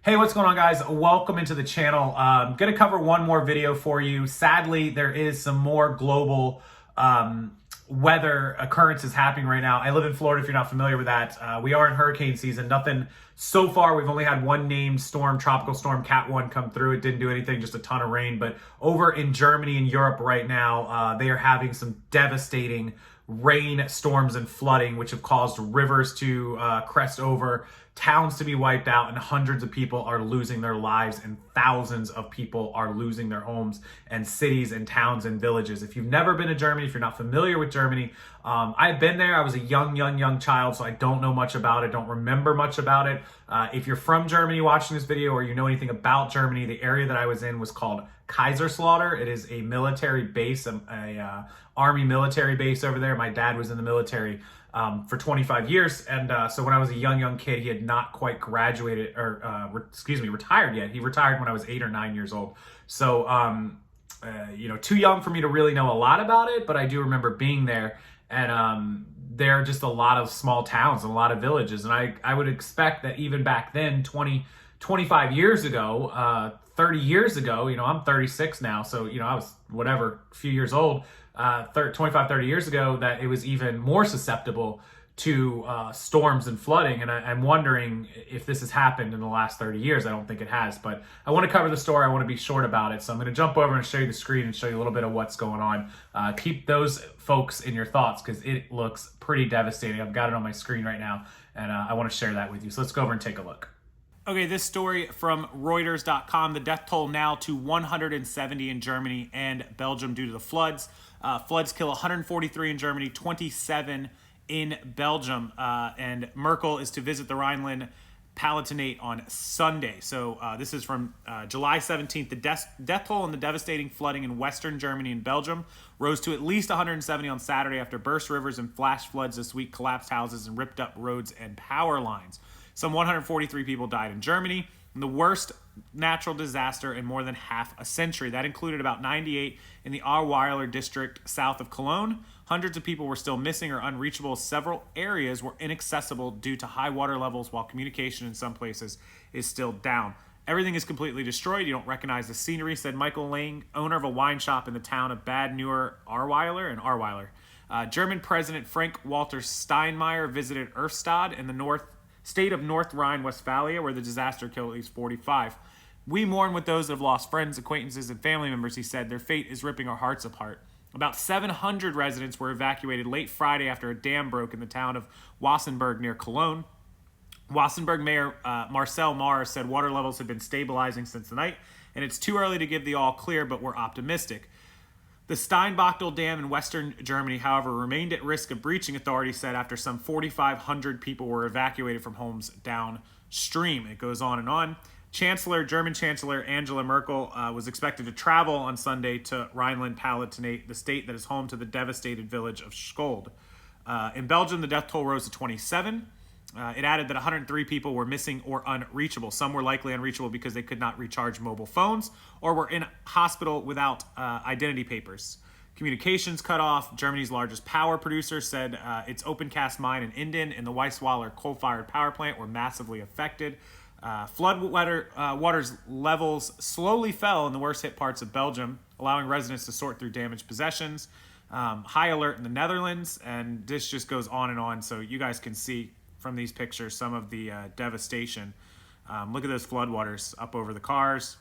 Hey, what's going on, guys? Welcome into the channel. I'm going to cover one more video for you. Sadly, there is some more global weather occurrences happening right now. I live in Florida, if you're not familiar with that. We are in hurricane season. Nothing so far. We've only had one named storm, tropical storm Cat 1, come through. It didn't do anything, just a ton of rain. But over in Germany and Europe right now, they are having some devastating rain, storms, and flooding, which have caused rivers to crest over, towns to be wiped out, and hundreds of people are losing their lives, and thousands of people are losing their homes, and cities and towns and villages. If you've never been to Germany, if you're not familiar with Germany, I've been there. I was a young child, so I don't know much about it, don't remember much about it. If you're from Germany watching this video, or you know anything about Germany, the area that I was in was called Kaiserslautern. It is a military base, a army military base over there. My dad was in the military for 25 years. And so when I was a young kid, he had not quite graduated or, retired yet. He retired when I was 8 or 9 years old. So, too young for me to really know a lot about it, but I do remember being there. And there are just a lot of small towns and a lot of villages. And I would expect that even back then, 25 years ago, 30 years ago, I'm 36 now. So, I was a few years old, 25, 30 years ago, that it was even more susceptible to storms and flooding. And I'm wondering if this has happened in the last 30 years. I don't think it has, but I want to cover the story. I want to be short about it. So I'm going to jump over and show you the screen and show you a little bit of what's going on. Keep those folks in your thoughts because it looks pretty devastating. I've got it on my screen right now, and I want to share that with you. So let's go over and take a look. Okay, this story from Reuters.com. The death toll now to 170 in Germany and Belgium due to the floods. Floods kill 143 in Germany, 27 in Belgium. And Merkel is to visit the Rhineland-Palatinate on Sunday. So this is from July 17th. The death toll and the devastating flooding in Western Germany and Belgium rose to at least 170 on Saturday after burst rivers and flash floods this week collapsed houses and ripped up roads and power lines. Some 143 people died in Germany, the worst natural disaster in more than half a century. That included about 98 in the Ahrweiler district south of Cologne. Hundreds of people were still missing or unreachable. Several areas were inaccessible due to high water levels, while communication in some places is still down. Everything is completely destroyed. You don't recognize the scenery, said Michael Lang, owner of a wine shop in the town of Bad Neuenahr-Ahrweiler. German President Frank-Walter Steinmeier visited Erftstadt in the state of North Rhine-Westphalia, where the disaster killed at least 45. We mourn with those that have lost friends, acquaintances, and family members, he said. Their fate is ripping our hearts apart. About 700 residents were evacuated late Friday after a dam broke in the town of Wassenberg near Cologne. Wassenberg Mayor Marcel Mars said water levels had been stabilizing since the night, and it's too early to give the all clear, but we're optimistic. The Steinbachtal Dam in western Germany, however, remained at risk of breaching, authorities said, after some 4,500 people were evacuated from homes downstream. It goes on and on. German Chancellor Angela Merkel was expected to travel on Sunday to Rhineland-Palatinate, the state that is home to the devastated village of Schuld. In Belgium, the death toll rose to 27. It added that 103 people were missing or unreachable. Some were likely unreachable because they could not recharge mobile phones or were in hospital without identity papers. Communications cut off. Germany's largest power producer said its open cast mine in Inden and the Weissweiler coal-fired power plant were massively affected. Water's levels slowly fell in the worst hit parts of Belgium, allowing residents to sort through damaged possessions. High alert in the Netherlands, and this just goes on and on, so you guys can see from these pictures some of the devastation. Look at those floodwaters up over the cars.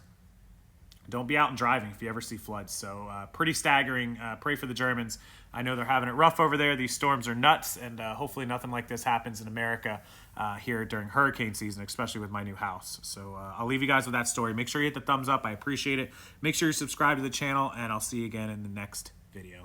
Don't be out and driving if you ever see floods. So pretty staggering. Pray for the Germans. I know they're having it rough over there. These storms are nuts, and hopefully nothing like this happens in America here during hurricane season, especially with my new house. So I'll leave you guys with that story. Make sure you hit the thumbs up. I appreciate it. Make sure you subscribe to the channel, and I'll see you again in the next video.